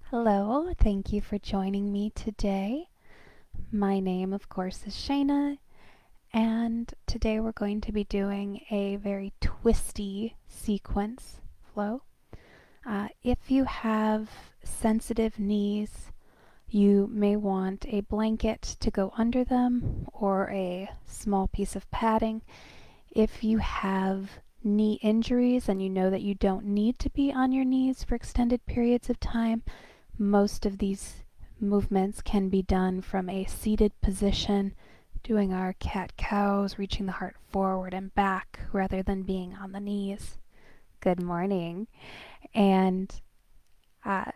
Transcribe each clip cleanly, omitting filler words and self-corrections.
Hello, thank you for joining me today. My name, of course, is Shayna, and today we're going to be doing a very twisty sequence flow. If you have sensitive knees, you may want a blanket to go under them or a small piece of padding. If you have knee injuries and you know that you don't need to be on your knees for extended periods of time, most of these movements can be done from a seated position, doing our cat-cows, reaching the heart forward and back rather than being on the knees. Good morning. And uh,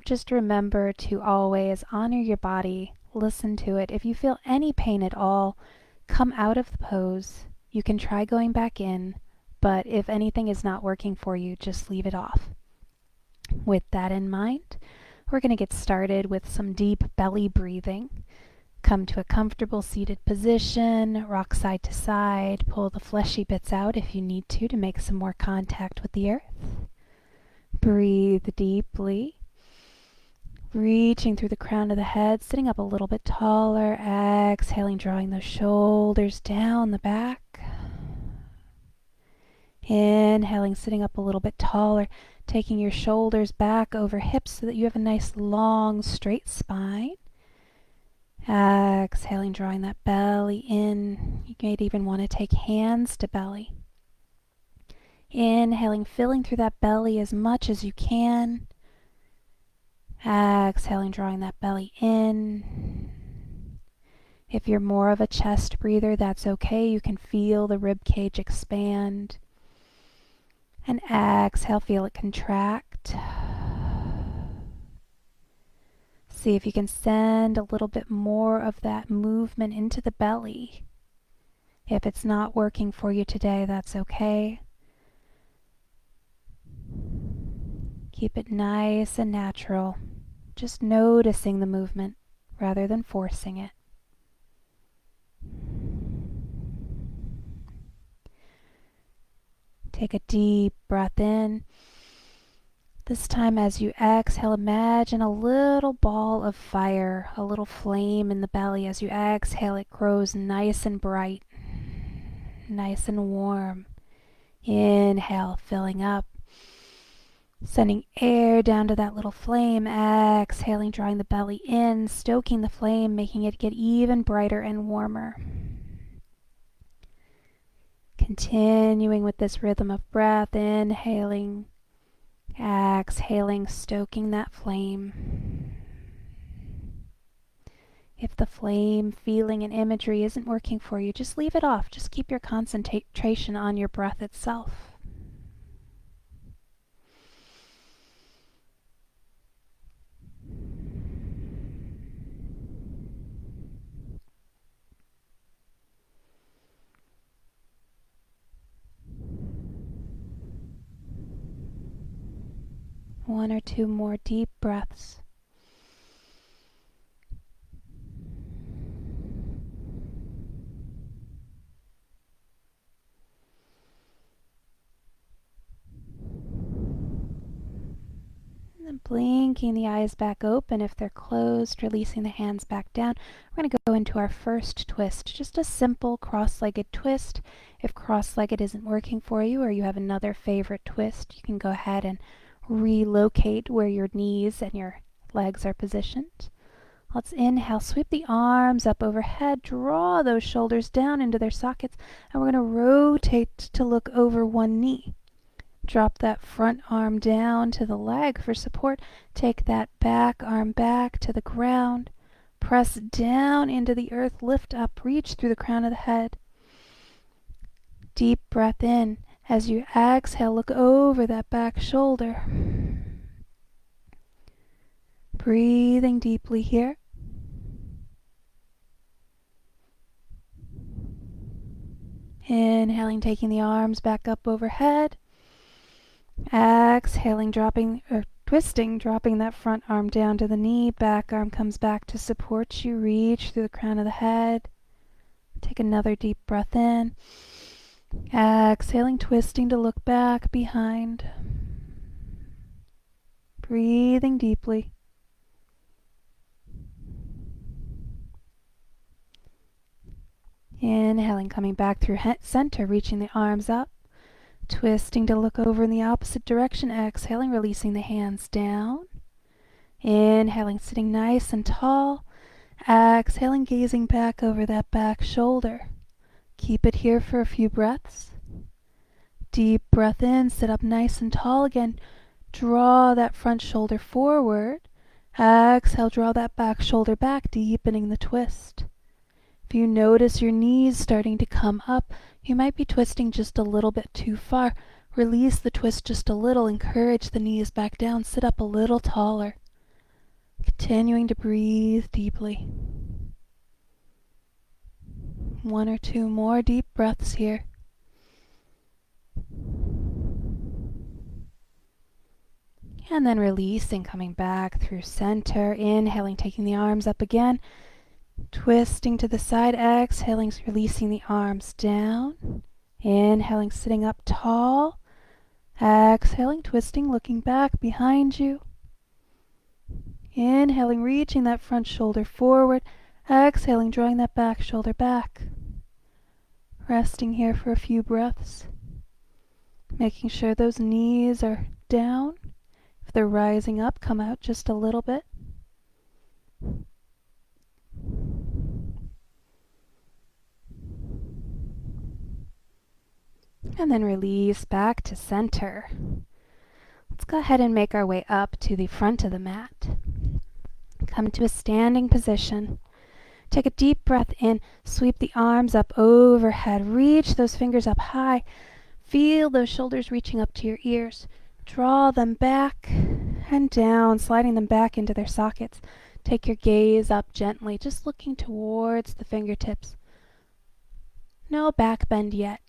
just remember to always honor your body, listen to it. If you feel any pain at all, come out of the pose. You can try going back in, but if anything is not working for you, just leave it off. With that in mind, we're going to get started with some deep belly breathing. Come to a comfortable seated position, rock side to side, pull the fleshy bits out if you need to make some more contact with the earth. Breathe deeply, reaching through the crown of the head, sitting up a little bit taller, exhaling, drawing those shoulders down the back. Inhaling, sitting up a little bit taller, taking your shoulders back over hips so that you have a nice long straight spine. Exhaling, drawing that belly in. You might even want to take hands to belly. Inhaling, filling through that belly as much as you can. Exhaling, drawing that belly in. If you're more of a chest breather, that's okay. You can feel the rib cage expand. And exhale, feel it contract. See if you can send a little bit more of that movement into the belly. If it's not working for you today, that's okay. Keep it nice and natural, just noticing the movement rather than forcing it. Take a deep breath in. This time as you exhale, imagine a little ball of fire, a little flame in the belly. As you exhale, it grows nice and bright, nice and warm. Inhale, filling up, sending air down to that little flame. Exhaling, drawing the belly in, stoking the flame, making it get even brighter and warmer. Continuing with this rhythm of breath, inhaling, exhaling, stoking that flame. If the flame, feeling, and imagery isn't working for you, just leave it off. Just keep your concentration on your breath itself. One or two more deep breaths. And then blinking the eyes back open if they're closed, releasing the hands back down. We're going to go into our first twist, just a simple cross-legged twist. If cross-legged isn't working for you or you have another favorite twist, you can go ahead and relocate where your knees and your legs are positioned. Let's inhale, sweep the arms up overhead, draw those shoulders down into their sockets, and we're going to rotate to look over one knee. Drop that front arm down to the leg for support. Take that back arm back to the ground. Press down into the earth, lift up, reach through the crown of the head. Deep breath in. As you exhale, look over that back shoulder. Breathing deeply here. Inhaling, taking the arms back up overhead. Exhaling, twisting, dropping that front arm down to the knee. Back arm comes back to support you. Reach through the crown of the head. Take another deep breath in. Exhaling, twisting to look back behind. Breathing deeply. Inhaling, coming back through center, reaching the arms up. Twisting to look over in the opposite direction. Exhaling, releasing the hands down. Inhaling, sitting nice and tall. Exhaling, gazing back over that back shoulder. Keep it here for a few breaths. Deep breath in, sit up nice and tall again. Draw that front shoulder forward. Exhale, draw that back shoulder back, deepening the twist. If you notice your knees starting to come up, you might be twisting just a little bit too far. Release the twist just a little. Encourage the knees back down. Sit up a little taller. Continuing to breathe deeply. 1 or 2 more deep breaths here. And then releasing, coming back through center. Inhaling, taking the arms up again. Twisting to the side. Exhaling, releasing the arms down. Inhaling, sitting up tall. Exhaling, twisting, looking back behind you. Inhaling, reaching that front shoulder forward. Exhaling, drawing that back shoulder back. Resting here for a few breaths. Making sure those knees are down. If they're rising up, come out just a little bit. And then release back to center. Let's go ahead and make our way up to the front of the mat. Come to a standing position. Take a deep breath in. Sweep the arms up overhead. Reach those fingers up high. Feel those shoulders reaching up to your ears. Draw them back and down, sliding them back into their sockets. Take your gaze up gently, just looking towards the fingertips. No back bend yet.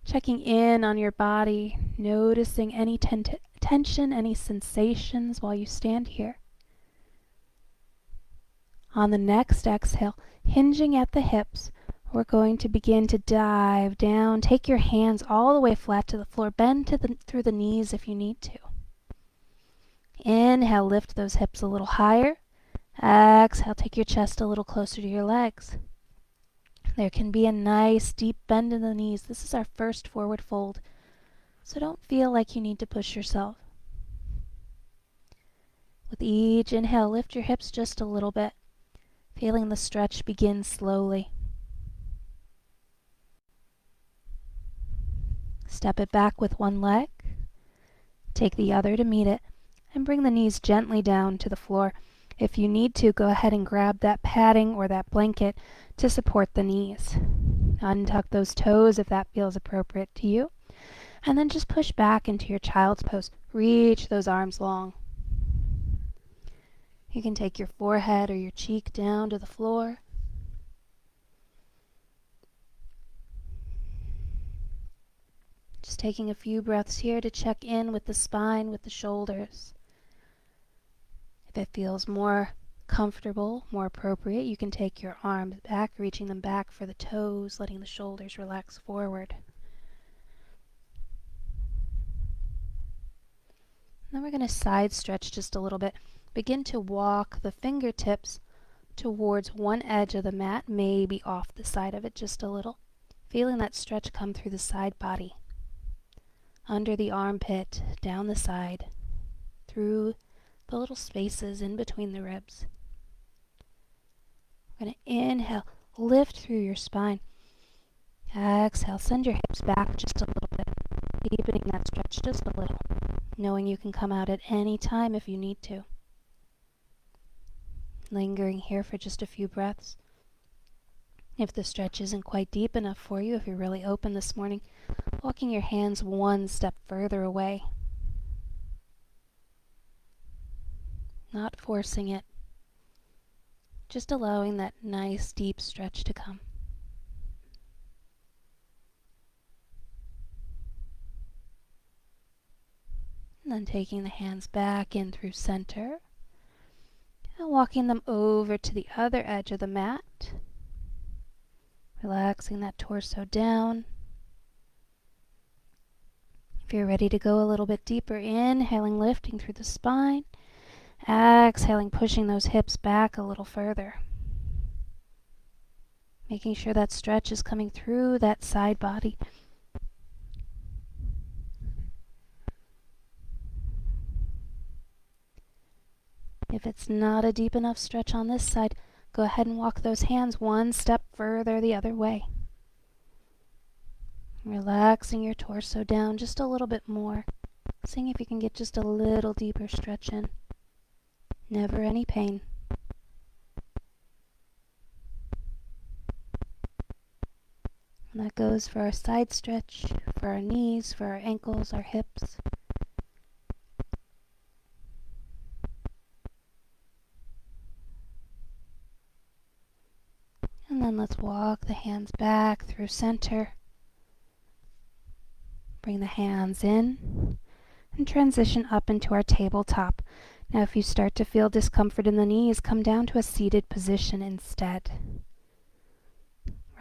Checking in on your body, noticing any tension, any sensations while you stand here. On the next exhale, hinging at the hips, we're going to begin to dive down. Take your hands all the way flat to the floor. Bend through the knees if you need to. Inhale, lift those hips a little higher. Exhale, take your chest a little closer to your legs. There can be a nice deep bend in the knees. This is our first forward fold, so don't feel like you need to push yourself. With each inhale, lift your hips just a little bit, feeling the stretch begin slowly. Step it back with one leg, take the other to meet it, and bring the knees gently down to the floor. If you need to, go ahead and grab that padding or that blanket to support the knees. Untuck those toes if that feels appropriate to you, and then just push back into your child's pose. Reach those arms long. You can take your forehead or your cheek down to the floor. Just taking a few breaths here to check in with the spine, with the shoulders. If it feels more comfortable, more appropriate, you can take your arms back, reaching them back for the toes, letting the shoulders relax forward. Then we're going to side stretch just a little bit. Begin to walk the fingertips towards one edge of the mat, maybe off the side of it just a little. Feeling that stretch come through the side body. Under the armpit, down the side, through the little spaces in between the ribs. We're going to inhale, lift through your spine. Exhale, send your hips back just a little bit, deepening that stretch just a little, knowing you can come out at any time if you need to. Lingering here for just a few breaths. If the stretch isn't quite deep enough for you, if you're really open this morning, walking your hands one step further away. Not forcing it, just allowing that nice deep stretch to come. And then taking the hands back in through center and walking them over to the other edge of the mat. Relaxing that torso down. If you're ready to go a little bit deeper, inhaling, lifting through the spine. Exhaling, pushing those hips back a little further. Making sure that stretch is coming through that side body. If it's not a deep enough stretch on this side, go ahead and walk those hands one step further the other way. Relaxing your torso down just a little bit more. Seeing if you can get just a little deeper stretch in. Never any pain. And that goes for our side stretch, for our knees, for our ankles, our hips. And then let's walk the hands back through center. Bring the hands in and transition up into our tabletop. Now if you start to feel discomfort in the knees, come down to a seated position instead.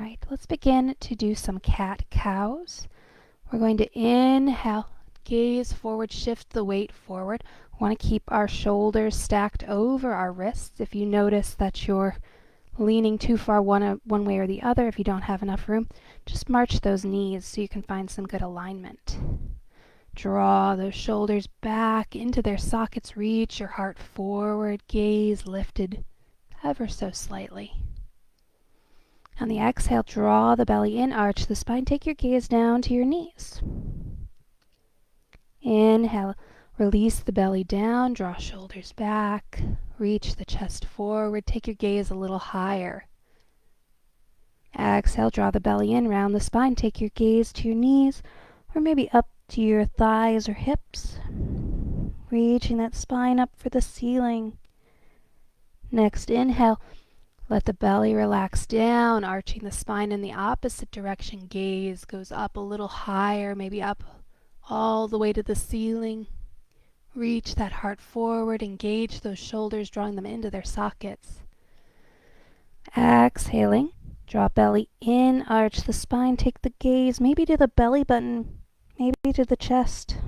Right, let's begin to do some cat-cows. We're going to inhale, gaze forward, shift the weight forward. We want to keep our shoulders stacked over our wrists. If you notice that you're leaning too far one way or the other, if you don't have enough room, just march those knees so you can find some good alignment. Draw those shoulders back into their sockets, reach your heart forward, gaze lifted ever so slightly. On the exhale, draw the belly in, arch the spine, take your gaze down to your knees. Inhale, release the belly down, draw shoulders back, reach the chest forward, take your gaze a little higher. Exhale, draw the belly in, round the spine, take your gaze to your knees, or maybe up to your thighs or hips, reaching that spine up for the ceiling. Next, inhale, let the belly relax down, arching the spine in the opposite direction. Gaze goes up a little higher, maybe up all the way to the ceiling. Reach that heart forward, engage those shoulders, drawing them into their sockets. Exhaling, draw belly in, arch the spine, take the gaze maybe to the belly button, maybe to the chest.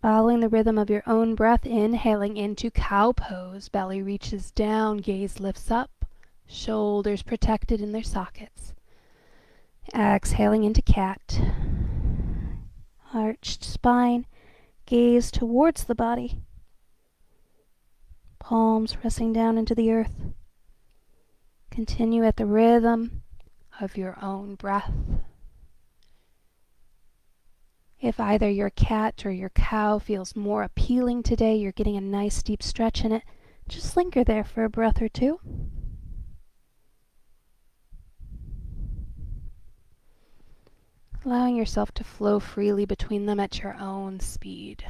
Following the rhythm of your own breath, inhaling into cow pose, belly reaches down, gaze lifts up, shoulders protected in their sockets. Exhaling into cat. Arched spine, gaze towards the body. Palms pressing down into the earth. Continue at the rhythm of your own breath. If either your cat or your cow feels more appealing today, you're getting a nice deep stretch in it, just linger there for a breath or two. Allowing yourself to flow freely between them at your own speed.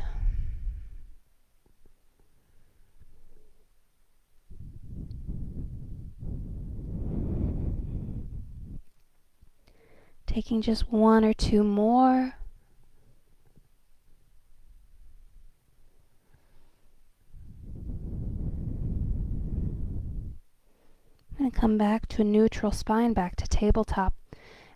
Taking just one or two more. And come back to a neutral spine, back to tabletop.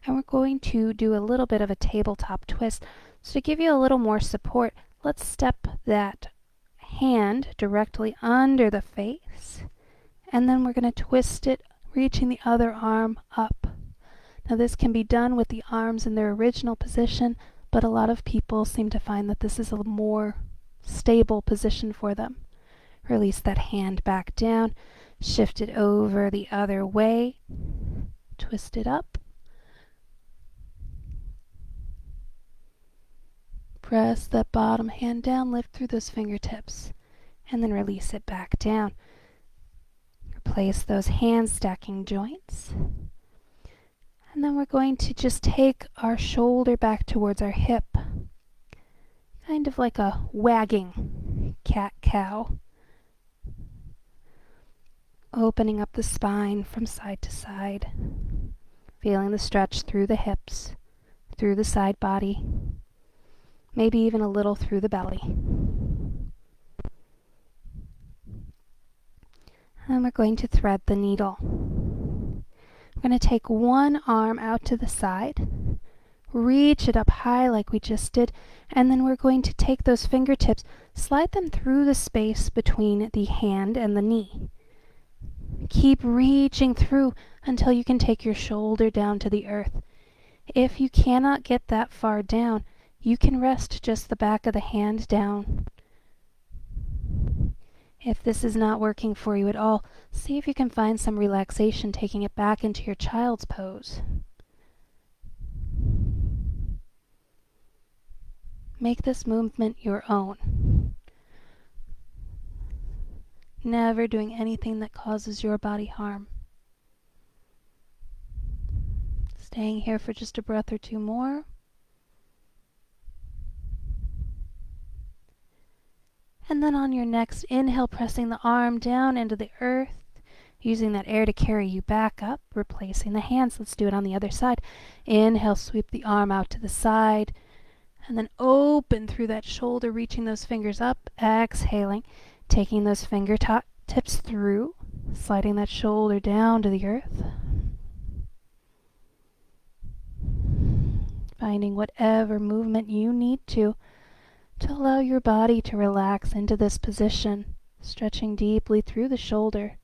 And we're going to do a little bit of a tabletop twist. So to give you a little more support, let's step that hand directly under the face. And then we're going to twist it, reaching the other arm up. Now this can be done with the arms in their original position, but a lot of people seem to find that this is a more stable position for them. Release that hand back down. Shift it over the other way. Twist it up. Press that bottom hand down, lift through those fingertips, and then release it back down. Replace those hands, stacking joints. And then we're going to just take our shoulder back towards our hip. Kind of like a wagging cat-cow. Opening up the spine from side to side, feeling the stretch through the hips, through the side body, maybe even a little through the belly. And we're going to thread the needle. We're going to take one arm out to the side, reach it up high like we just did, and then we're going to take those fingertips, slide them through the space between the hand and the knee. Keep reaching through until you can take your shoulder down to the earth. If you cannot get that far down, you can rest just the back of the hand down. If this is not working for you at all, see if you can find some relaxation taking it back into your child's pose. Make this movement your own. Never doing anything that causes your body harm. Staying here for just a breath or two more. And then on your next inhale, pressing the arm down into the earth, using that air to carry you back up, replacing the hands. Let's do it on the other side. Inhale, sweep the arm out to the side, and then open through that shoulder, reaching those fingers up. Exhaling, taking those fingertips through, sliding that shoulder down to the earth. Finding whatever movement you need to allow your body to relax into this position, stretching deeply through the shoulder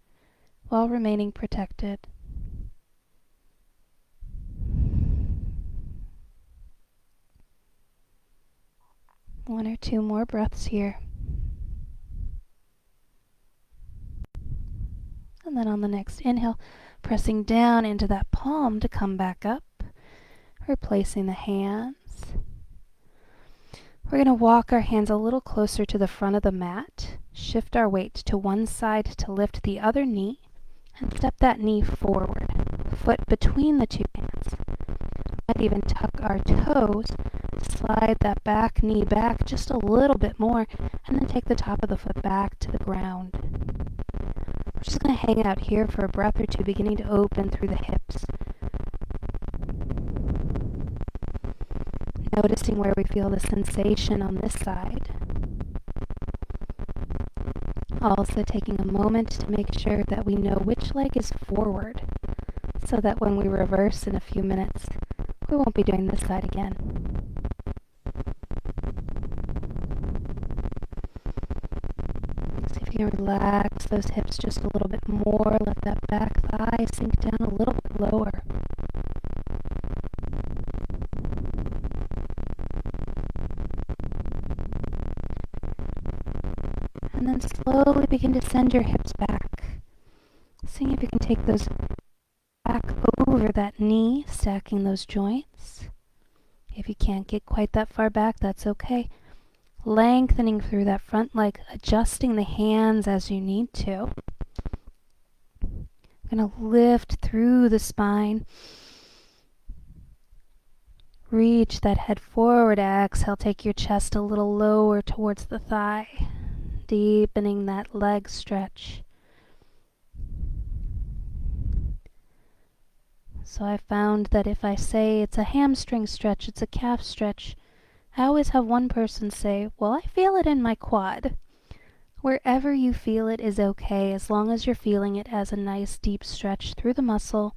while remaining protected. One or two more breaths here. And then on the next inhale, pressing down into that palm to come back up, replacing the hands. We're going to walk our hands a little closer to the front of the mat, shift our weight to one side to lift the other knee, and step that knee forward, foot between the two hands. Might even tuck our toes, slide that back knee back just a little bit more, and then take the top of the foot back to the ground. We're just going to hang out here for a breath or two, beginning to open through the hips. Noticing where we feel the sensation on this side. Also taking a moment to make sure that we know which leg is forward, so that when we reverse in a few minutes, we won't be doing this side again. See if you can relax those hips just a little bit more. Let that back thigh sink down a little bit lower. And then slowly begin to send your hips back. Seeing if you can take those back over that knee, stacking those joints. If you can't get quite that far back, that's okay. Lengthening through that front leg, adjusting the hands as you need to. I'm going to lift through the spine. Reach that head forward. Exhale, take your chest a little lower towards the thigh. Deepening that leg stretch. So I found that if I say it's a hamstring stretch, it's a calf stretch, I always have one person say, well, I feel it in my quad. Wherever you feel it is okay, as long as you're feeling it as a nice deep stretch through the muscle,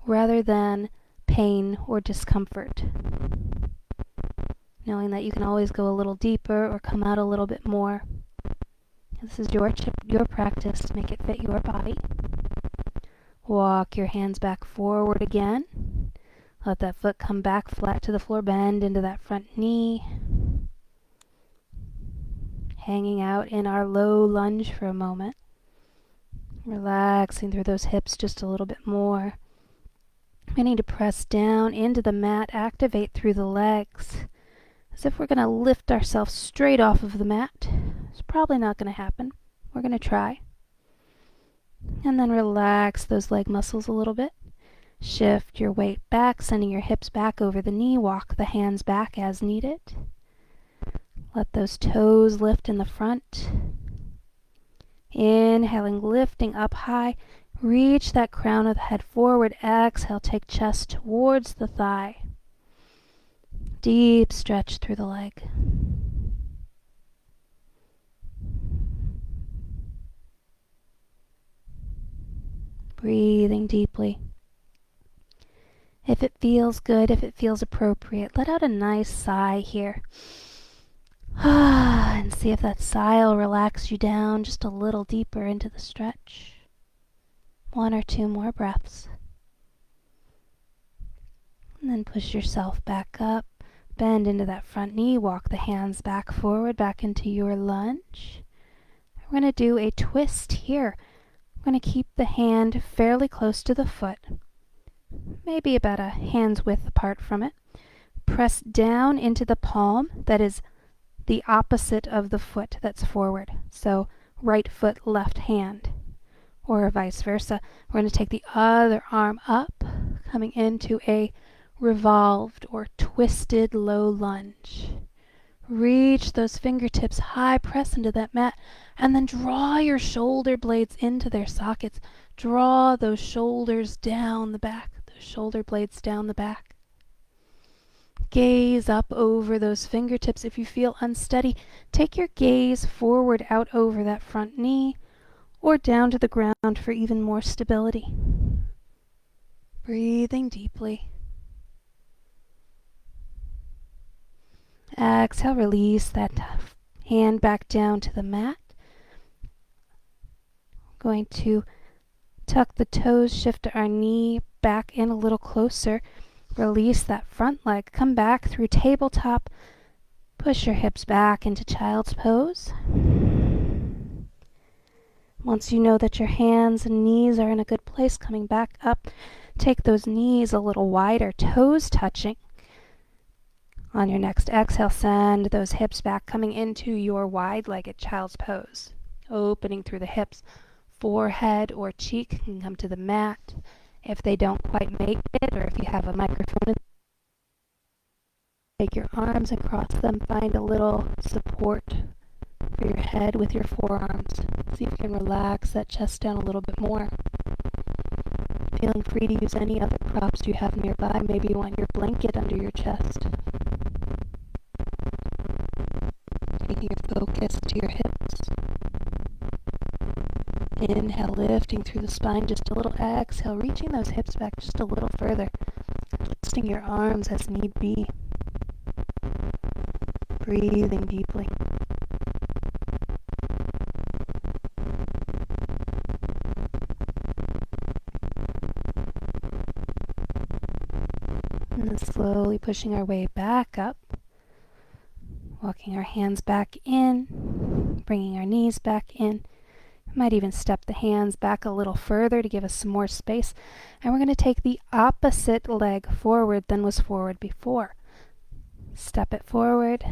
rather than pain or discomfort. Knowing that you can always go a little deeper or come out a little bit more. This is your practice. Make it fit your body. Walk your hands back forward again. Let that foot come back flat to the floor. Bend into that front knee. Hanging out in our low lunge for a moment. Relaxing through those hips just a little bit more. We need to press down into the mat. Activate through the legs. As if we're going to lift ourselves straight off of the mat. It's probably not going to happen. We're going to try. And then relax those leg muscles a little bit. Shift your weight back, sending your hips back over the knee. Walk the hands back as needed. Let those toes lift in the front. Inhaling, lifting up high. Reach that crown of the head forward. Exhale, take chest towards the thigh. Deep stretch through the leg. Breathing deeply. If it feels good, if it feels appropriate, let out a nice sigh here. And see if that sigh will relax you down just a little deeper into the stretch. 1 or 2 more breaths. And then push yourself back up. Bend into that front knee. Walk the hands back forward, back into your lunge. We're going to do a twist here. We're going to keep the hand fairly close to the foot, maybe about a hand's width apart from it. Press down into the palm that is the opposite of the foot that's forward. So right foot, left hand, or vice versa. We're going to take the other arm up, coming into a revolved or twisted low lunge. Reach those fingertips high, press into that mat, and then draw your shoulder blades into their sockets. Draw those shoulders down the back, those shoulder blades down the back. Gaze up over those fingertips. If you feel unsteady, take your gaze forward out over that front knee or down to the ground for even more stability. Breathing deeply. Exhale, release that hand back down to the mat. Going to tuck the toes, shift our knee back in a little closer. Release that front leg. Come back through tabletop. Push your hips back into child's pose. Once you know that your hands and knees are in a good place, coming back up, take those knees a little wider, toes touching. On your next exhale, send those hips back, coming into your wide-legged child's pose. Opening through the hips, forehead or cheek can come to the mat. If they don't quite make it, or if you have a microphone, take your arms and cross them. Find a little support for your head with your forearms. See if you can relax that chest down a little bit more. Feeling free to use any other props you have nearby. Maybe you want your blanket under your chest. Taking your focus to your hips. Inhale, lifting through the spine just a little. Exhale, reaching those hips back just a little further. Twisting your arms as need be. Breathing deeply. And then slowly pushing our way back up. Walking our hands back in. Bringing our knees back in. Might even step the hands back a little further to give us some more space. And we're going to take the opposite leg forward than was forward before. Step it forward.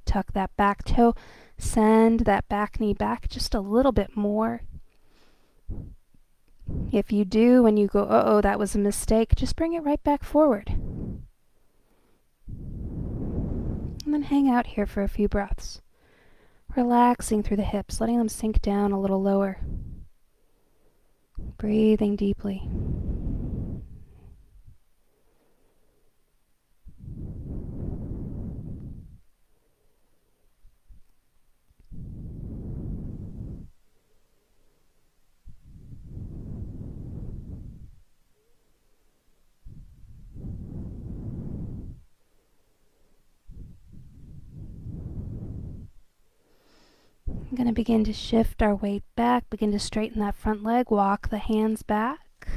Tuck that back toe. Send that back knee back just a little bit more. If you do, when you go, uh-oh, that was a mistake, just bring it right back forward. And then hang out here for a few breaths. Relaxing through the hips, letting them sink down a little lower. Breathing deeply. I'm going to begin to shift our weight back, begin to straighten that front leg, walk the hands back,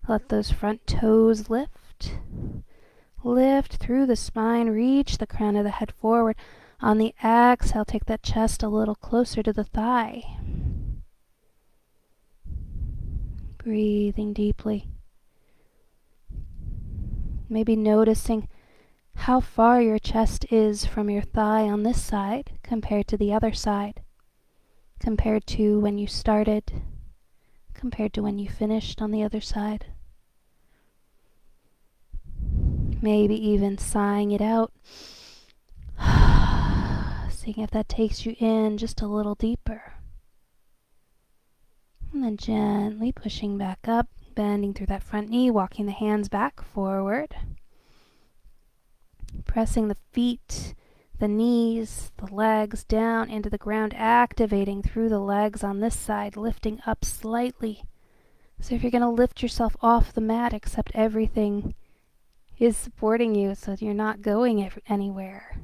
let those front toes lift. Lift through the spine, reach the crown of the head forward. On the exhale, take that chest a little closer to the thigh. Breathing deeply. Maybe noticing how far your chest is from your thigh on this side compared to the other side. Compared to when you started, compared to when you finished on the other side. Maybe even sighing it out. Seeing if that takes you in just a little deeper. And then gently pushing back up, bending through that front knee, walking the hands back forward. Pressing the feet, the knees, the legs down into the ground, activating through the legs on this side, lifting up slightly. So if you're going to lift yourself off the mat, accept everything is supporting you so you're not going anywhere.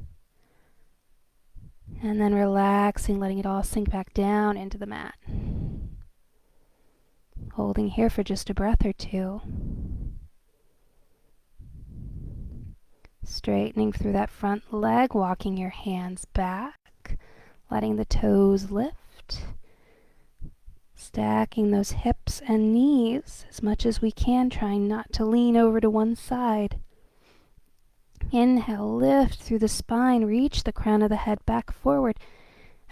And then relaxing, letting it all sink back down into the mat. Holding here for just a breath or two. Straightening through that front leg, walking your hands back, letting the toes lift. Stacking those hips and knees as much as we can, trying not to lean over to one side. Inhale, lift through the spine, reach the crown of the head back forward.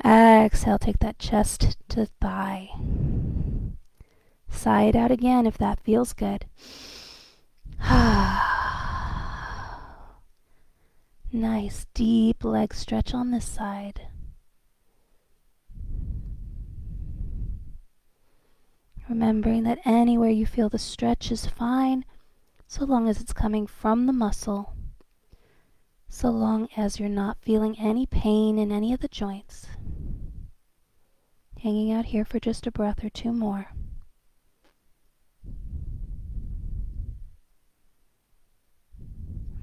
Exhale, take that chest to thigh. Sigh it out again if that feels good. Nice deep leg stretch on this side. Remembering that anywhere you feel the stretch is fine, so long as it's coming from the muscle, so long as you're not feeling any pain in any of the joints. Hanging out here for just a breath or two more.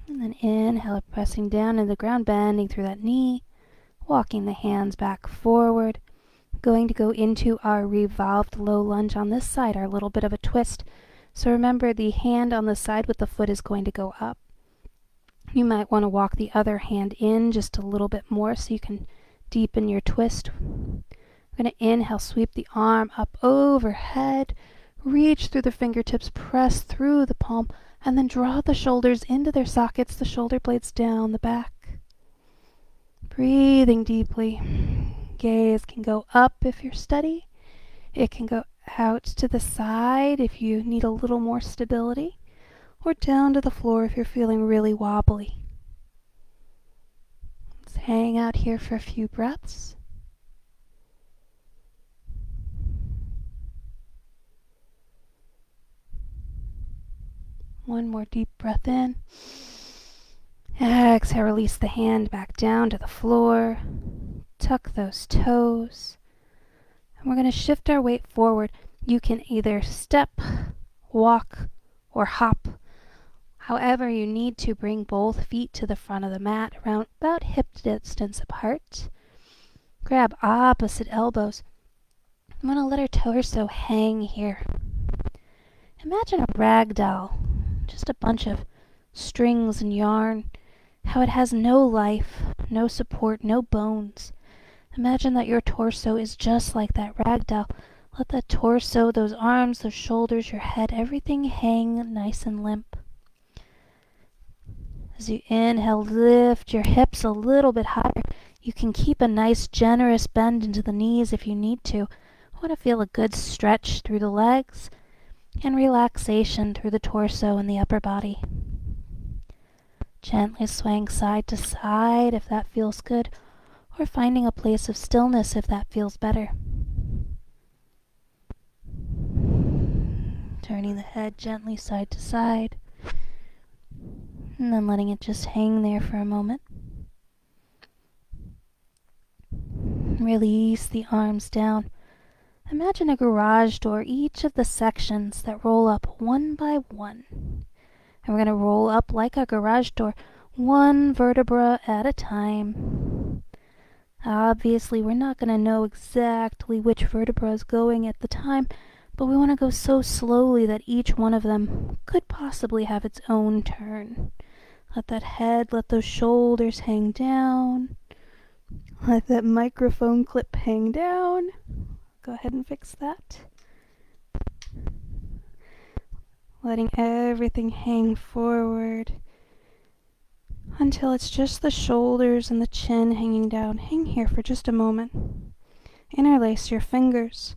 And then inhale, pressing down into the ground, bending through that knee, walking the hands back forward. Going to go into our revolved low lunge on this side, our little bit of a twist. So remember, the hand on the side with the foot is going to go up. You might want to walk the other hand in just a little bit more so you can deepen your twist. I'm going to inhale, sweep the arm up overhead, reach through the fingertips, press through the palm, and then draw the shoulders into their sockets, the shoulder blades down the back. Breathing deeply. Gaze can go up if you're steady. It can go out to the side if you need a little more stability, or down to the floor if you're feeling really wobbly. Let's hang out here for a few breaths. One more deep breath in. Exhale, release the hand back down to the floor. Tuck those toes. And we're going to shift our weight forward. You can either step, walk, or hop. However you need to, bring both feet to the front of the mat, around about hip distance apart. Grab opposite elbows. I'm going to let our torso hang here. Imagine a rag doll, just a bunch of strings and yarn, how it has no life, no support, no bones. Imagine that your torso is just like that rag doll. Let that torso, those arms, those shoulders, your head, everything hang nice and limp. As you inhale, lift your hips a little bit higher. You can keep a nice generous bend into the knees if you need to. I want to feel a good stretch through the legs and relaxation through the torso and the upper body. Gently swaying side to side if that feels good, or finding a place of stillness if that feels better. Turning the head gently side to side, and then letting it just hang there for a moment. Release the arms down. Imagine a garage door, each of the sections that roll up one by one. And we're going to roll up like a garage door, one vertebra at a time. Obviously, we're not going to know exactly which vertebra is going at the time, but we want to go so slowly that each one of them could possibly have its own turn. Let that head, let those shoulders hang down. Let that microphone clip hang down. Go ahead and fix that. Letting everything hang forward until it's just the shoulders and the chin hanging down. Hang here for just a moment. Interlace your fingers.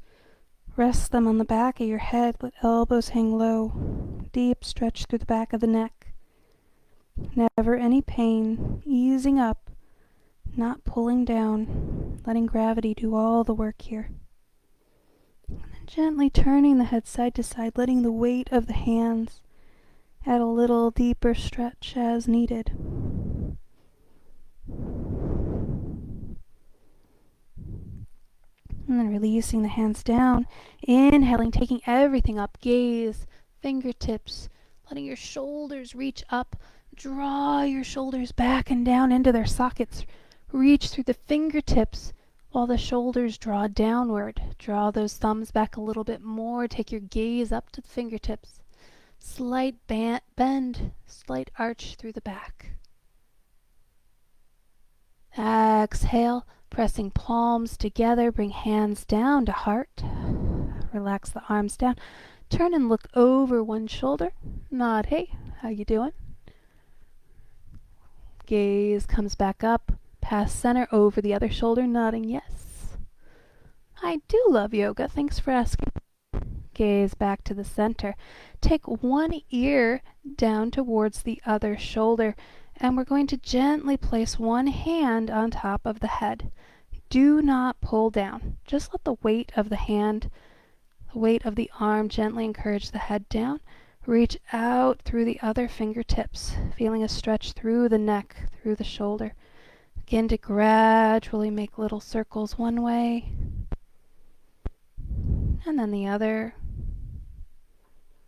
Rest them on the back of your head. Let elbows hang low. Deep stretch through the back of the neck. Never any pain. Easing up, not pulling down. Letting gravity do all the work here. And then gently turning the head side to side, letting the weight of the hands add a little deeper stretch as needed. And then releasing the hands down, inhaling, taking everything up, gaze, fingertips, letting your shoulders reach up. Draw your shoulders back and down into their sockets. Reach through the fingertips while the shoulders draw downward. Draw those thumbs back a little bit more. Take your gaze up to the fingertips. Slight bend, slight arch through the back. Exhale, pressing palms together. Bring hands down to heart. Relax the arms down. Turn and look over one shoulder. Nod, hey, how you doing? Gaze comes back up, past center, over the other shoulder, nodding yes. I do love yoga, thanks for asking. Gaze back to the center. Take one ear down towards the other shoulder, and we're going to gently place one hand on top of the head. Do not pull down. Just let the weight of the hand, the weight of the arm gently encourage the head down. Reach out through the other fingertips, feeling a stretch through the neck, through the shoulder. Begin to gradually make little circles one way, and then the other.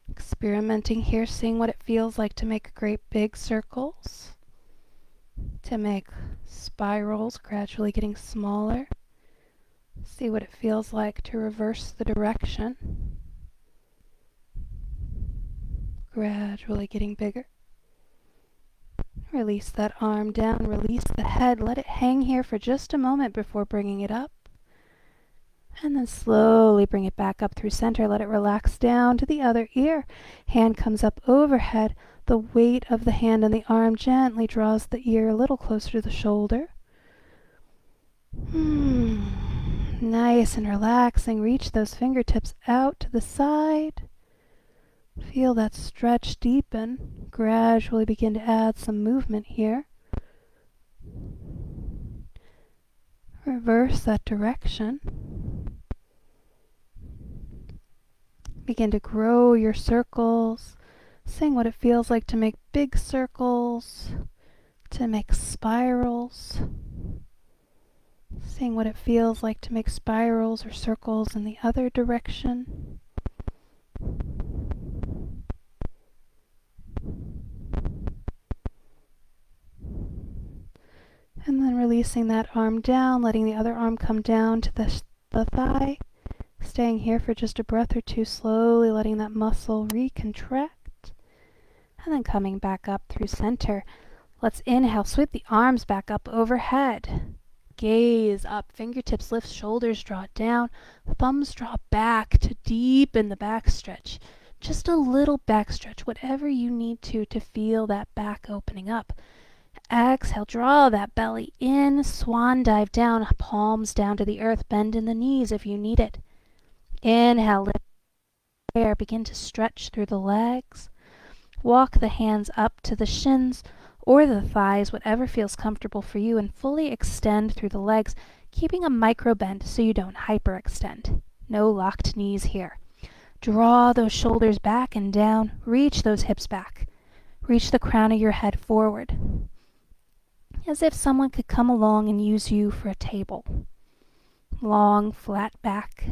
Experimenting here, seeing what it feels like to make great big circles, to make spirals, gradually getting smaller. See what it feels like to reverse the direction. Gradually getting bigger. Release that arm down, release the head, let it hang here for just a moment before bringing it up. And then slowly bring it back up through center, let it relax down to the other ear. Hand comes up overhead, the weight of the hand and the arm gently draws the ear a little closer to the shoulder. Nice and relaxing, reach those fingertips out to the side. Feel that stretch deepen. Gradually begin to add some movement here. Reverse that direction. Begin to grow your circles, seeing what it feels like to make big circles, to make spirals. Seeing what it feels like to make spirals or circles in the other direction. And then releasing that arm down, letting the other arm come down to the thigh. Staying here for just a breath or two, slowly letting that muscle recontract. And then coming back up through center. Let's inhale, sweep the arms back up overhead. Gaze up, fingertips lift, shoulders draw down, thumbs draw back to deepen the back stretch. Just a little back stretch, whatever you need to feel that back opening up. Exhale, draw that belly in, swan dive down, palms down to the earth, bend in the knees if you need it. Inhale, lift the air, begin to stretch through the legs. Walk the hands up to the shins or the thighs, whatever feels comfortable for you, and fully extend through the legs, keeping a micro bend so you don't hyperextend. No locked knees here. Draw those shoulders back and down, reach those hips back. Reach the crown of your head forward, as if someone could come along and use you for a table. Long, flat back.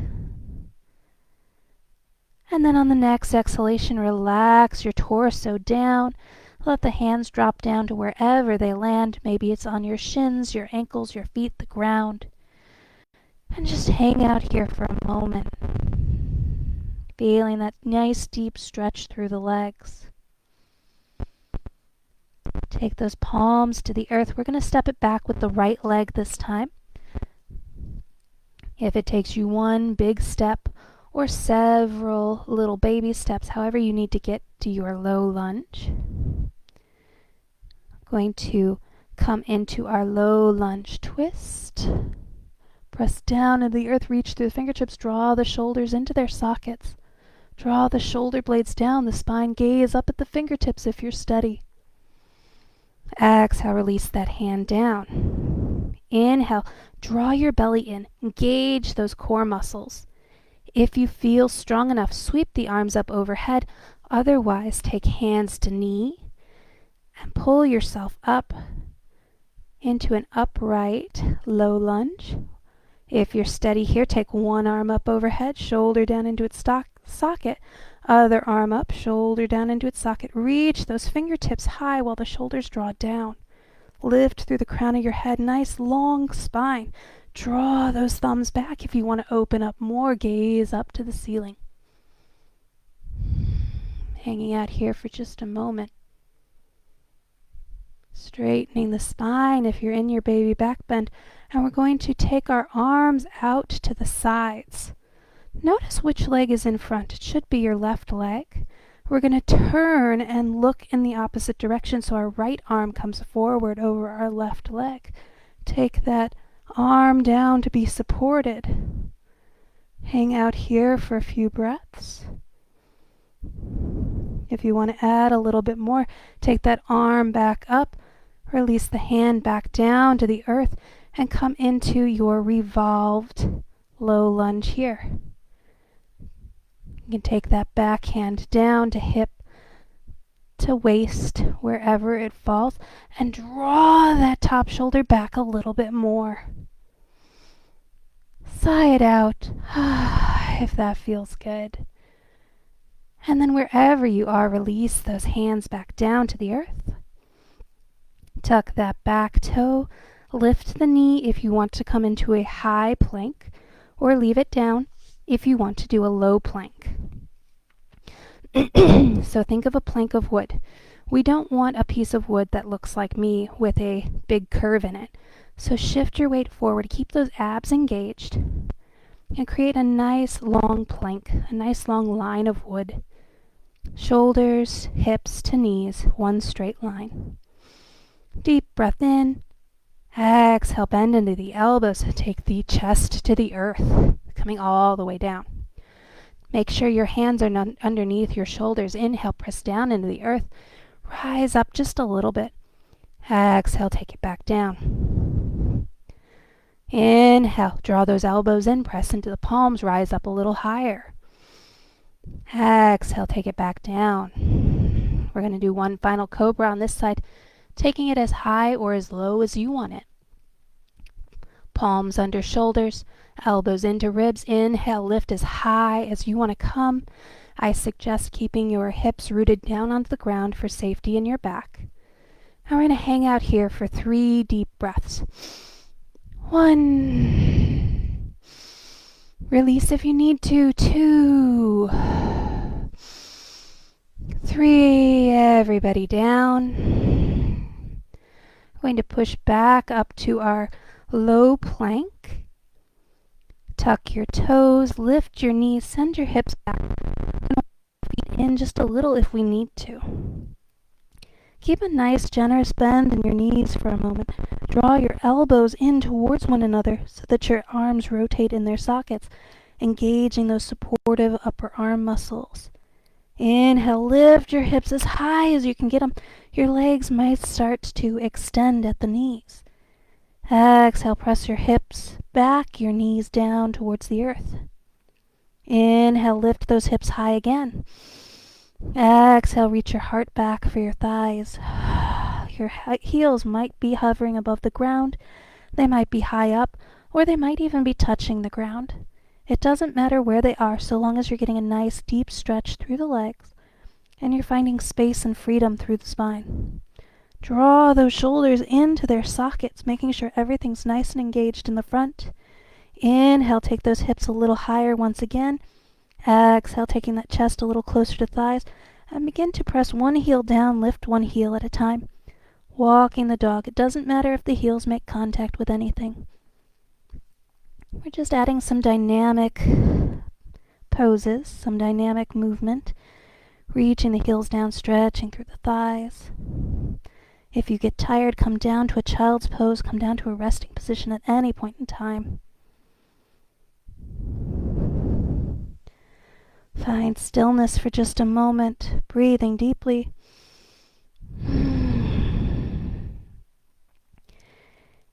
And then on the next exhalation, relax your torso down. Let the hands drop down to wherever they land. Maybe it's on your shins, your ankles, your feet, the ground. And just hang out here for a moment. Feeling that nice deep stretch through the legs. Take those palms to the earth. We're going to step it back with the right leg this time. If it takes you one big step or several little baby steps, however you need to get to your low lunge. Going to come into our low lunge twist. Press down into the earth, reach through the fingertips, draw the shoulders into their sockets. Draw the shoulder blades down, the spine, gaze up at the fingertips if you're steady. Exhale, release that hand down. Inhale, draw your belly in, engage those core muscles. If you feel strong enough, sweep the arms up overhead. Otherwise, take hands to knee and pull yourself up into an upright low lunge. If you're steady here, take one arm up overhead, shoulder down into its socket. Other arm up, shoulder down into its socket. Reach those fingertips high while the shoulders draw down. Lift through the crown of your head, nice long spine. Draw those thumbs back if you want to open up more. Gaze up to the ceiling. Hanging out here for just a moment. Straightening the spine if you're in your baby back bend. And we're going to take our arms out to the sides. Notice which leg is in front. It should be your left leg. We're going to turn and look in the opposite direction so our right arm comes forward over our left leg. Take that arm down to be supported. Hang out here for a few breaths. If you want to add a little bit more, take that arm back up, release the hand back down to the earth, and come into your revolved low lunge here. You can take that back hand down to hip, to waist, wherever it falls, and draw that top shoulder back a little bit more. Sigh it out, if that feels good. And then wherever you are, release those hands back down to the earth. Tuck that back toe, lift the knee if you want to come into a high plank, or leave it down if you want to do a low plank. So think of a plank of wood. We don't want a piece of wood that looks like me with a big curve in it. So shift your weight forward, keep those abs engaged, and create a nice long plank, a nice long line of wood. Shoulders, hips to knees, one straight line. Deep breath in. Exhale, bend into the elbows. Take the chest to the earth, coming all the way down. Make sure your hands are underneath your shoulders. Inhale, press down into the earth. Rise up just a little bit. Exhale, take it back down. Inhale, draw those elbows in, press into the palms, rise up a little higher. Exhale, take it back down. We're going to do one final cobra on this side, taking it as high or as low as you want it. Palms under shoulders, elbows into ribs. Inhale, lift as high as you want to come. I suggest keeping your hips rooted down onto the ground for safety in your back. Now we're going to hang out here for 3 deep breaths. 1. Release if you need to. 2. 3. Everybody down. Going to push back up to our low plank. Tuck your toes, lift your knees, send your hips back. Feet in just a little if we need to. Keep a nice generous bend in your knees for a moment. Draw your elbows in towards one another so that your arms rotate in their sockets, engaging those supportive upper arm muscles. Inhale, lift your hips as high as you can get them. Your legs might start to extend at the knees. Exhale, press your hips back, your knees down towards the earth. Inhale, lift those hips high again. Exhale, reach your heart back for your thighs. Your heels might be hovering above the ground. They might be high up, or they might even be touching the ground. It doesn't matter where they are, so long as you're getting a nice deep stretch through the legs and you're finding space and freedom through the spine. Draw those shoulders into their sockets, making sure everything's nice and engaged in the front. Inhale, take those hips a little higher once again. Exhale, taking that chest a little closer to thighs. And begin to press one heel down, lift one heel at a time. Walking the dog. It doesn't matter if the heels make contact with anything. We're just adding some dynamic poses, some dynamic movement. Reaching the heels down, stretching through the thighs. If you get tired, come down to a child's pose, come down to a resting position at any point in time. Find stillness for just a moment, breathing deeply.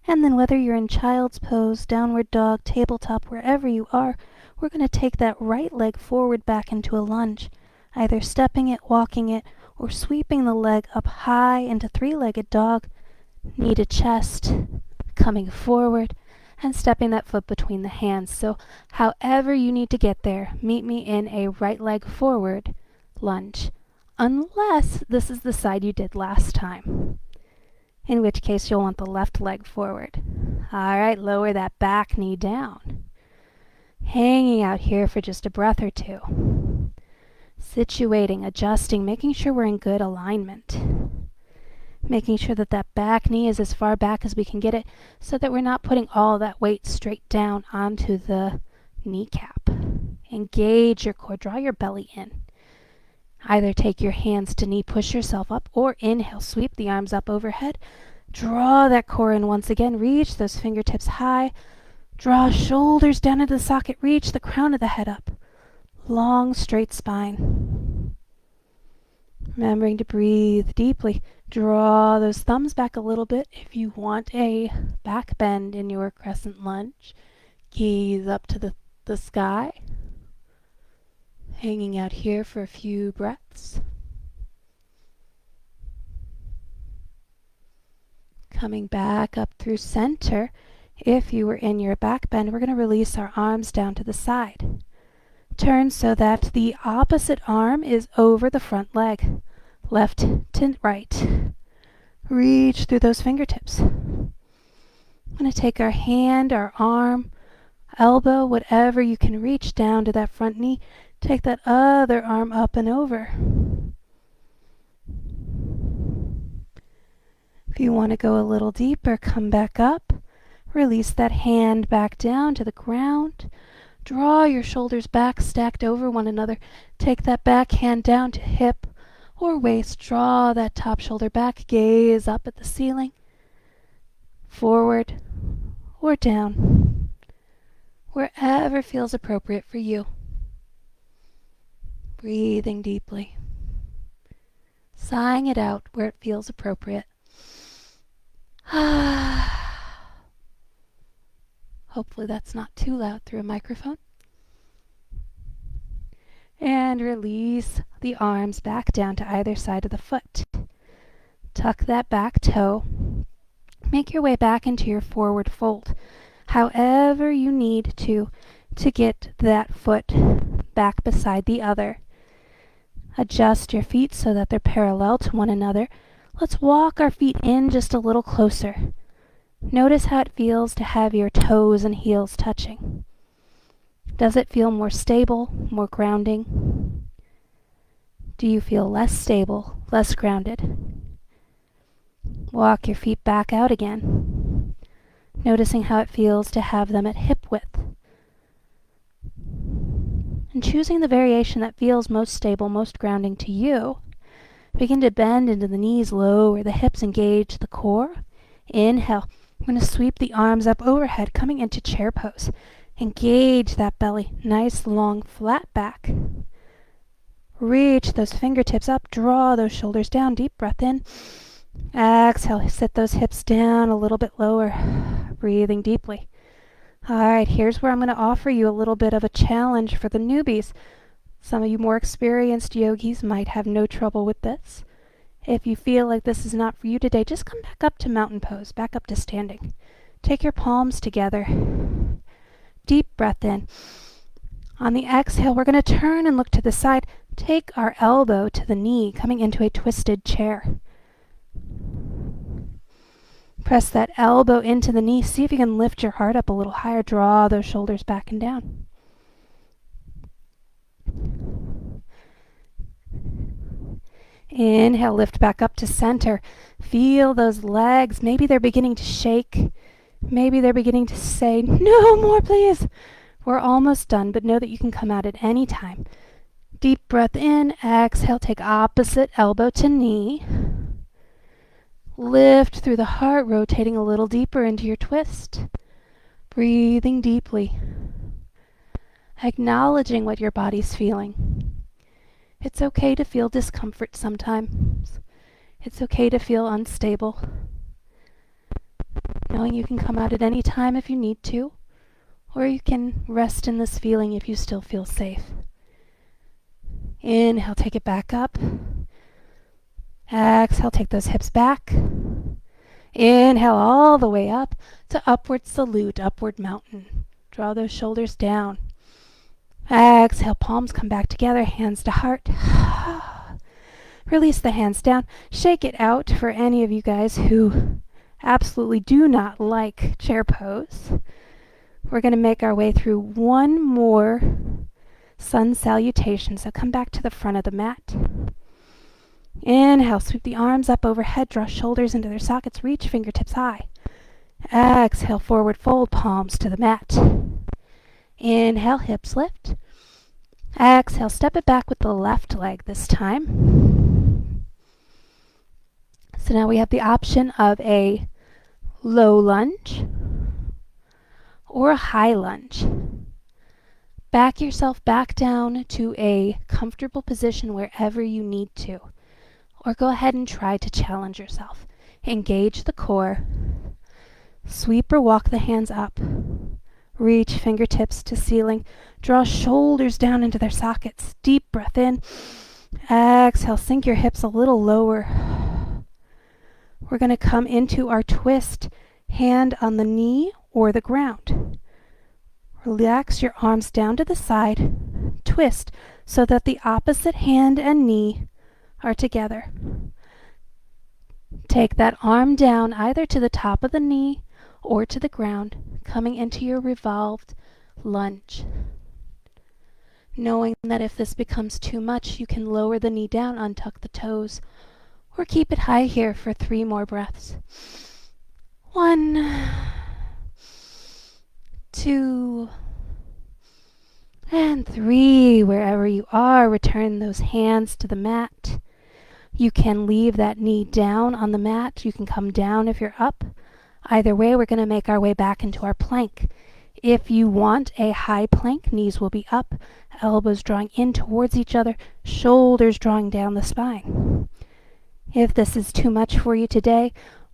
And then whether you're in child's pose, downward dog, tabletop, wherever you are, we're going to take that right leg forward back into a lunge, either stepping it, walking it, or sweeping the leg up high into 3-legged dog, knee to chest, coming forward, and stepping that foot between the hands. So however you need to get there, meet me in a right leg forward lunge, unless this is the side you did last time, in which case you'll want the left leg forward. All right, lower that back knee down. Hanging out here for just a breath or two. Situating, adjusting, making sure we're in good alignment. Making sure that that back knee is as far back as we can get it so that we're not putting all that weight straight down onto the kneecap. Engage your core, draw your belly in. Either take your hands to knee, push yourself up, or inhale, sweep the arms up overhead. Draw that core in once again, reach those fingertips high. Draw shoulders down into the socket, reach the crown of the head up. Long, straight spine. Remembering to breathe deeply. Draw those thumbs back a little bit if you want a back bend in your crescent lunge. Gaze up to the sky. Hanging out here for a few breaths. Coming back up through center. If you were in your back bend, we're going to release our arms down to the side. Turn so that the opposite arm is over the front leg. Left to right. Reach through those fingertips. I'm going to take our hand, our arm, elbow, whatever you can reach down to that front knee. Take that other arm up and over. If you want to go a little deeper, come back up. Release that hand back down to the ground. Draw your shoulders back, stacked over one another. Take that back hand down to hip or waist. Draw that top shoulder back. Gaze up at the ceiling. Forward or down. Wherever feels appropriate for you. Breathing deeply. Sighing it out where it feels appropriate. Hopefully that's not too loud through a microphone. And release the arms back down to either side of the foot. Tuck that back toe. Make your way back into your forward fold. However you need to get that foot back beside the other. Adjust your feet so that they're parallel to one another. Let's walk our feet in just a little closer. Notice how it feels to have your toes and heels touching. Does it feel more stable, more grounding? Do you feel less stable, less grounded? Walk your feet back out again, noticing how it feels to have them at hip width. And choosing the variation that feels most stable, most grounding to you. Begin to bend into the knees, lower the hips, engage the core. Inhale. I'm going to sweep the arms up overhead, coming into chair pose. Engage that belly. Nice, long, flat back. Reach those fingertips up. Draw those shoulders down. Deep breath in. Exhale. Sit those hips down a little bit lower. Breathing deeply. All right, here's where I'm going to offer you a little bit of a challenge for the newbies. Some of you more experienced yogis might have no trouble with this. If you feel like this is not for you today, just come back up to mountain pose, back up to standing. Take your palms together. Deep breath in. On the exhale, we're going to turn and look to the side. Take our elbow to the knee, coming into a twisted chair. Press that elbow into the knee. See if you can lift your heart up a little higher. Draw those shoulders back and down. Inhale, lift back up to center. Feel those legs. Maybe they're beginning to shake. Maybe they're beginning to say, no more, please. We're almost done, but know that you can come out at any time. Deep breath in. Exhale, take opposite elbow to knee. Lift through the heart, rotating a little deeper into your twist. Breathing deeply. Acknowledging what your body's feeling. It's okay to feel discomfort sometimes. It's okay to feel unstable. Knowing you can come out at any time if you need to, or you can rest in this feeling if you still feel safe. Inhale, take it back up. Exhale, take those hips back. Inhale all the way up to upward salute, upward mountain. Draw those shoulders down. Exhale, palms come back together, hands to heart. Release the hands down. Shake it out for any of you guys who absolutely do not like chair pose. We're going to make our way through one more sun salutation. So come back to the front of the mat. Inhale, sweep the arms up overhead, draw shoulders into their sockets, reach fingertips high. Exhale, forward fold, palms to the mat. Inhale, hips lift. Exhale, step it back with the left leg this time. So now we have the option of a low lunge or a high lunge. Back yourself back down to a comfortable position wherever you need to. Or go ahead and try to challenge yourself. Engage the core. Sweep or walk the hands up. Reach fingertips to ceiling. Draw shoulders down into their sockets. Deep breath in. Exhale, sink your hips a little lower. We're going to come into our twist, hand on the knee or the ground. Relax your arms down to the side. Twist so that the opposite hand and knee are together. Take that arm down either to the top of the knee or to the ground, coming into your revolved lunge. Knowing that if this becomes too much, you can lower the knee down, untuck the toes, or keep it high here for 3 more breaths. 1, 2, and 3. Wherever you are, return those hands to the mat. You can leave that knee down on the mat. You can come down if you're up. Either way, we're going to make our way back into our plank. If you want a high plank, knees will be up, elbows drawing in towards each other, shoulders drawing down the spine. If this is too much for you today,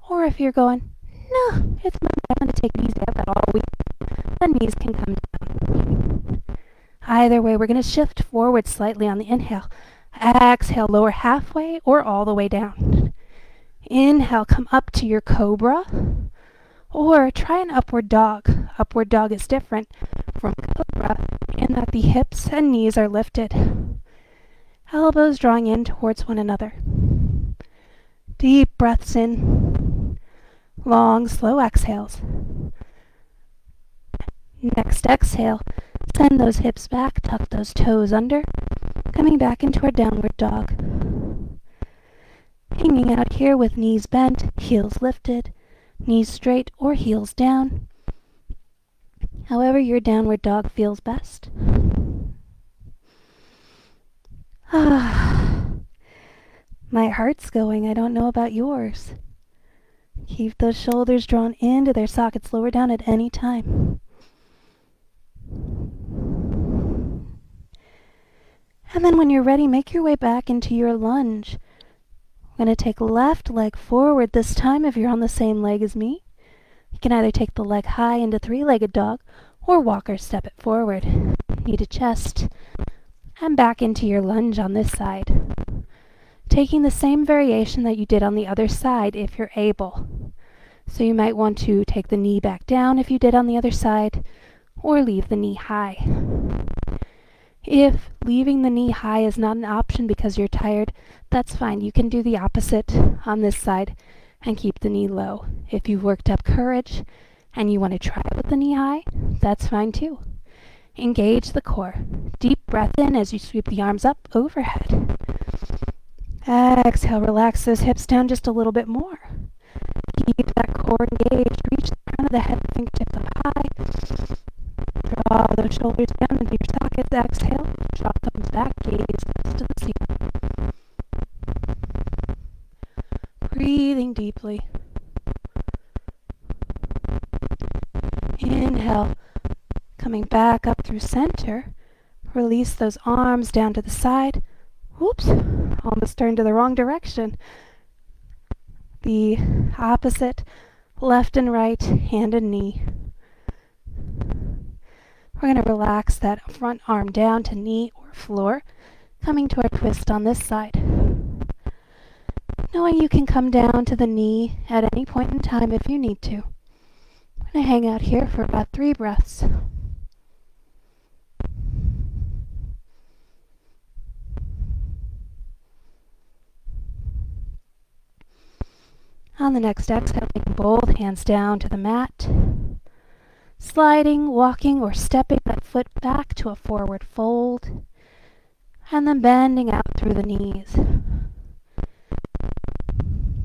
or if you're going, no, it's Monday, I'm going to take it easy, I've got all week, the knees can come down. Either way, we're going to shift forward slightly on the inhale. Exhale, lower halfway or all the way down. Inhale, come up to your cobra, or try an upward dog. Upward dog is different from cobra in that the hips and knees are lifted. Elbows drawing in towards one another. Deep breaths in. Long, slow exhales. Next exhale, send those hips back, tuck those toes under, coming back into our downward dog. Hanging out here with knees bent, heels lifted, knees straight or heels down. However your downward dog feels best. My heart's going, I don't know about yours. Keep those shoulders drawn into their sockets, lower down at any time. And then when you're ready, make your way back into your lunge. We're going to take left leg forward this time if you're on the same leg as me. You can either take the leg high into 3-legged dog or walk or step it forward. Knee to chest and back into your lunge on this side. Taking the same variation that you did on the other side if you're able. So you might want to take the knee back down if you did on the other side, or leave the knee high. If leaving the knee high is not an option because you're tired, that's fine. You can do the opposite on this side and keep the knee low. If you've worked up courage and you want to try it with the knee high, that's fine too. Engage the core. Deep breath in as you sweep the arms up overhead. Exhale, relax those hips down just a little bit more. Keep that core engaged. Reach the front of the head, fingertips up high. Draw those shoulders down into your sockets. Exhale, drop thumbs back, gaze to the ceiling. Breathing deeply. Inhale, coming back up through center. Release those arms down to the side. Whoops, almost turned to the wrong direction. The opposite, left and right, hand and knee. We're going to relax that front arm down to knee or floor, coming to our twist on this side. knowing you can come down to the knee at any point in time if you need to. I'm going to hang out here for about 3 breaths. On the next exhale, taking both hands down to the mat, sliding, walking, or stepping that foot back to a forward fold, and then bending out through the knees.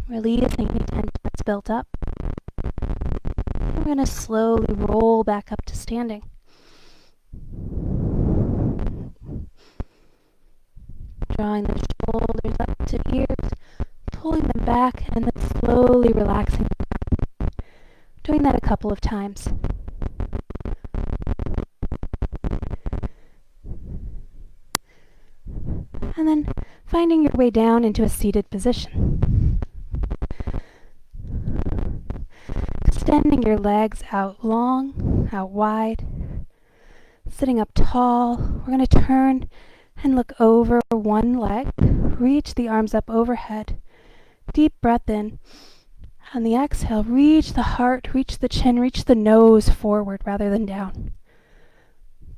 Releasing any tension that's built up. We're going to slowly roll back up to standing. Drawing the shoulders up to ears, pulling them back, and then slowly relaxing them. Doing that a couple of times. And then finding your way down into a seated position. Extending your legs out long, out wide. Sitting up tall. We're going to turn and look over one leg. Reach the arms up overhead. Deep breath in. On the exhale, reach the heart, reach the chin, reach the nose forward rather than down.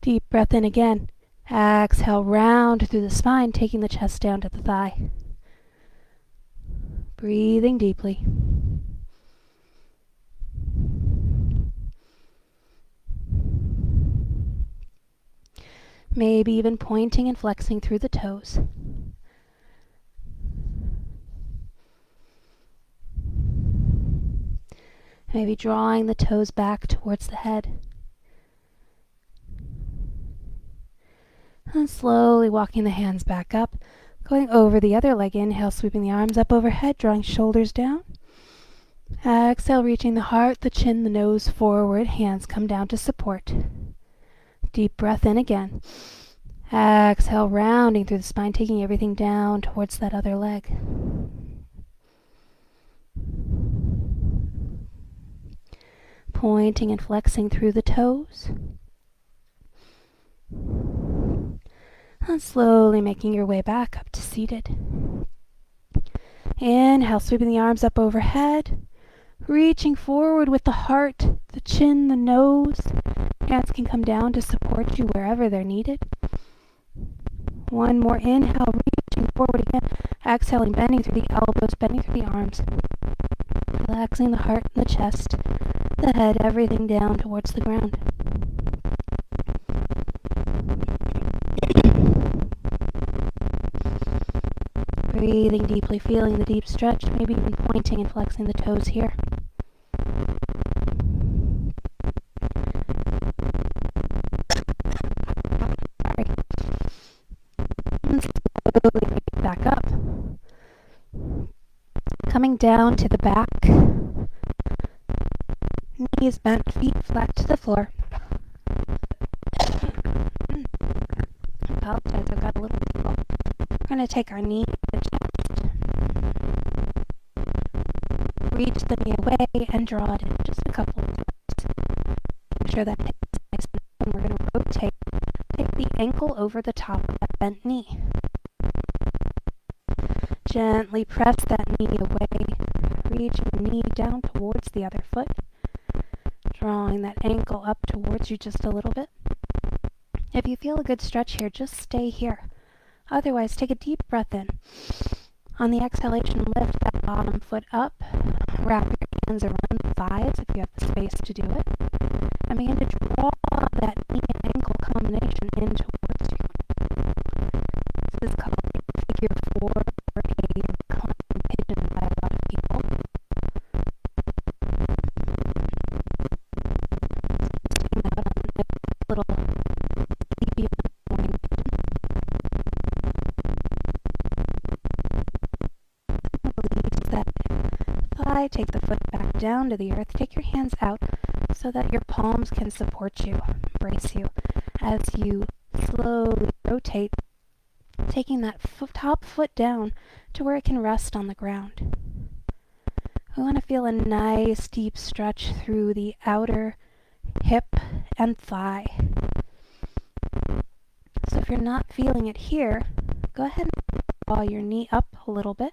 Deep breath in again. Exhale, round through the spine, taking the chest down to the thigh. Breathing deeply. Maybe even pointing and flexing through the toes. Maybe drawing the toes back towards the head. And slowly walking the hands back up, going over the other leg. Inhale, sweeping the arms up overhead, drawing shoulders down. Exhale, reaching the heart, the chin, the nose forward, hands come down to support. Deep breath in again. Exhale, rounding through the spine, taking everything down towards that other leg. Pointing and flexing through the toes. And slowly making your way back up to seated. Inhale, sweeping the arms up overhead. Reaching forward with the heart, the chin, the nose. Hands can come down to support you wherever they're needed. One more inhale, reaching forward again. Exhaling, bending through the elbows, bending through the arms. Relaxing the heart and the chest, the head, everything down towards the ground. Breathing deeply, feeling the deep stretch, maybe even pointing and flexing the toes here. And slowly bring it back up. Coming down to the back. Knees bent, feet flat to the floor. I apologize, I've got a little tickle. We're going to take our knee to the chest. Reach the knee away and draw it in just a couple of times. Make sure that hip is nice and we're going to rotate. Take the ankle over the top of that bent knee. Gently press that knee away. Reach the knee down towards the other foot. Drawing that ankle up towards you just a little bit. If you feel a good stretch here, just stay here. Otherwise, take a deep breath in. On the exhalation, lift that bottom foot up. Wrap your hands around the thighs if you have the space to do it. And begin to draw that knee and ankle combination in towards you. This is called figure 4 or a reclining pigeon by a lot of people. Out on a little sleepy morning pigeon. Release that thigh, take the foot back down to the earth, take your hands out so that your palms can support you, brace you as you slowly rotate, taking that top foot down to where it can rest on the ground. We want to feel a nice deep stretch through the outer hip and thigh. So if you're not feeling it here, go ahead and draw your knee up a little bit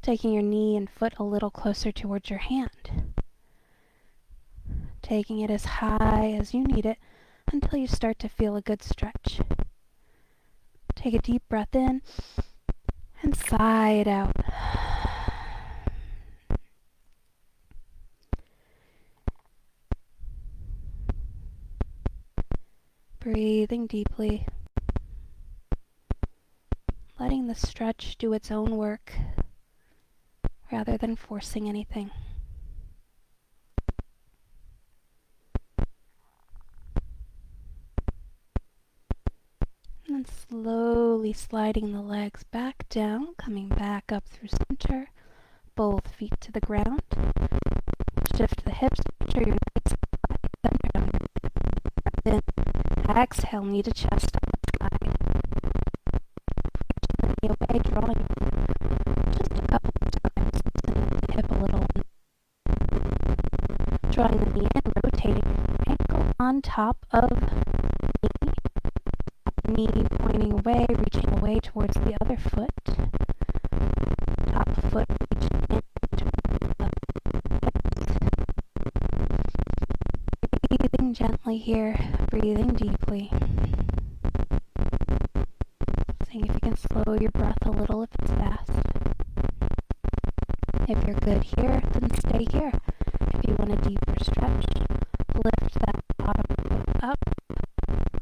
taking your knee and foot a little closer towards your hand, taking it as high as you need it until you start to feel a good stretch. Take a deep breath in and sigh it out. Breathing deeply, letting the stretch do its own work rather than forcing anything. And then slowly sliding the legs back down, coming back up through center, both feet to the ground. Shift the hips, make sure your knees are centered on your breath in. Exhale, knee to chest on the side. Reach the knee away, drawing just a couple of times, extending the hip a little. Drawing the knee in, rotating ankle on top of knee pointing away, reaching away towards the other foot. Top foot reaching in towards the hips. Breathing gently here, breathing deeply. Seeing if you can slow your breath a little if it's fast. If you're good here, then stay here. If you want a deeper stretch, lift that bottom foot up.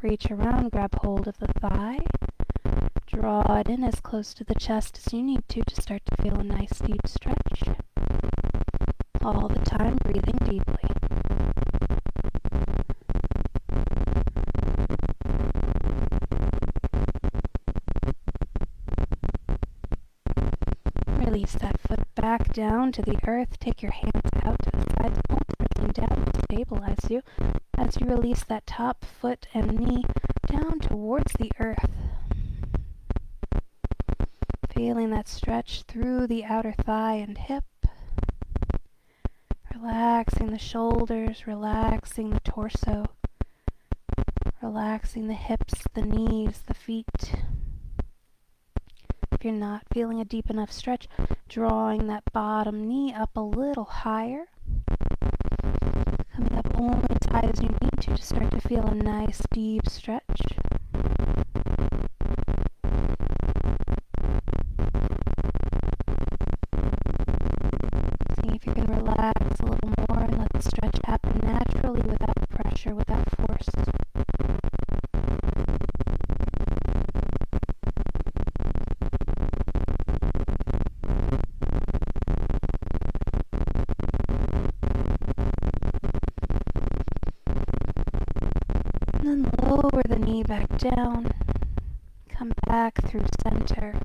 Reach around, grab hold of the thigh, draw it in as close to the chest as you need to start to feel a nice deep stretch. All the time breathing deeply. Release that foot back down to the earth. Take your hands out to the sides, pressing down to stabilize you as you release that top foot and knee down towards the earth. Feeling that stretch through the outer thigh and hip. Relaxing the shoulders, relaxing the torso, relaxing the hips, the knees, the feet. If you're not feeling a deep enough stretch, drawing that bottom knee up a little higher. Coming up only as high as you need to start to feel a nice deep stretch. See if you can relax a little more and let the stretch happen naturally without pressure, without force. And then lower the knee back down. Come back through center.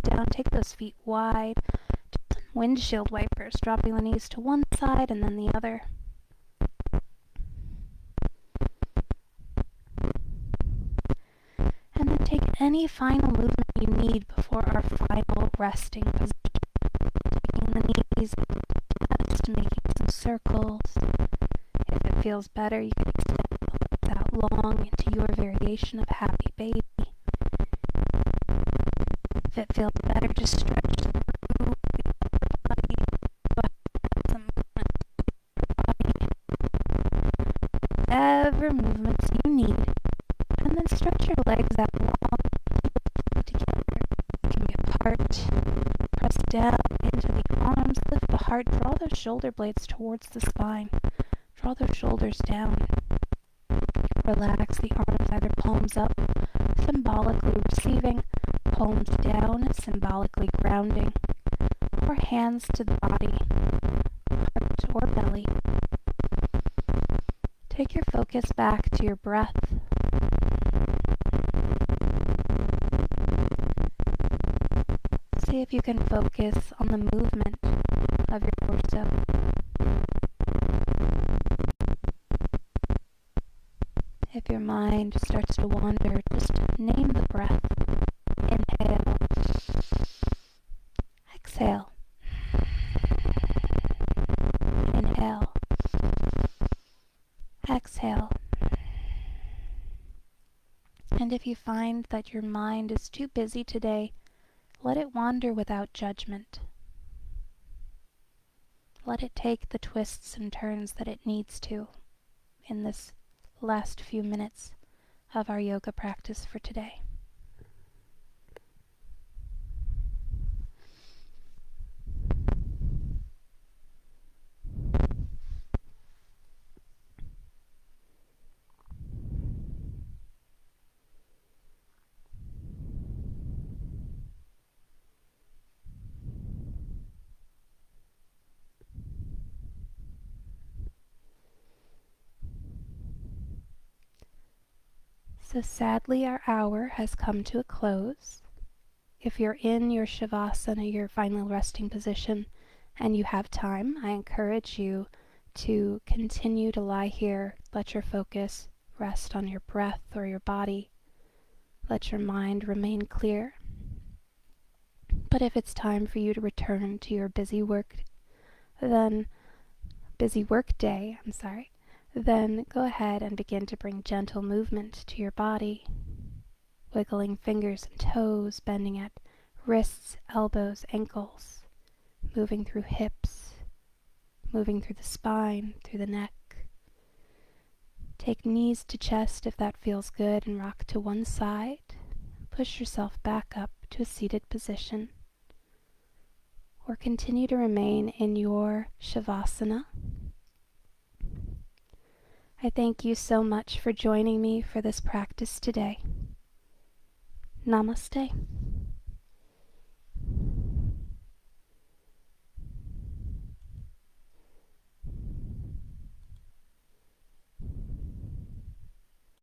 Down, take those feet wide. Windshield wipers, dropping the knees to one side and then the other. And then take any final movement you need before our final resting position. Taking the knees to the chest, making some circles. If it feels better, you can extend the legs out long into your variation of happy baby. If it feels better, just stretch through the upper body, some movement to your body, whatever movements you need, and then stretch your legs out long together. You can be apart, press down into the arms, lift the heart, draw those shoulder blades towards the spine, draw those shoulders down. Relax the arms, either palms up, symbolically receiving, palms down, symbolically grounding, or hands to the body, heart or belly. Take your focus back to your breath. See if you can focus on the movement of your torso. If your mind starts to wander, just name the breath. Inhale. Exhale. Inhale. Exhale. And if you find that your mind is too busy today, let it wander without judgment. let it take the twists and turns that it needs to in this last few minutes of our yoga practice for today. So sadly, our hour has come to a close. If you're in your Shavasana, your final resting position, and you have time, I encourage you to continue to lie here. Let your focus rest on your breath or your body. Let your mind remain clear. But if it's time for you to return to your busy work day, then go ahead and begin to bring gentle movement to your body, wiggling fingers and toes, bending at wrists, elbows, ankles, moving through hips, moving through the spine, through the neck. Take knees to chest if that feels good and rock to one side. Push yourself back up to a seated position, or continue to remain in your Shavasana. I thank you so much for joining me for this practice today. Namaste.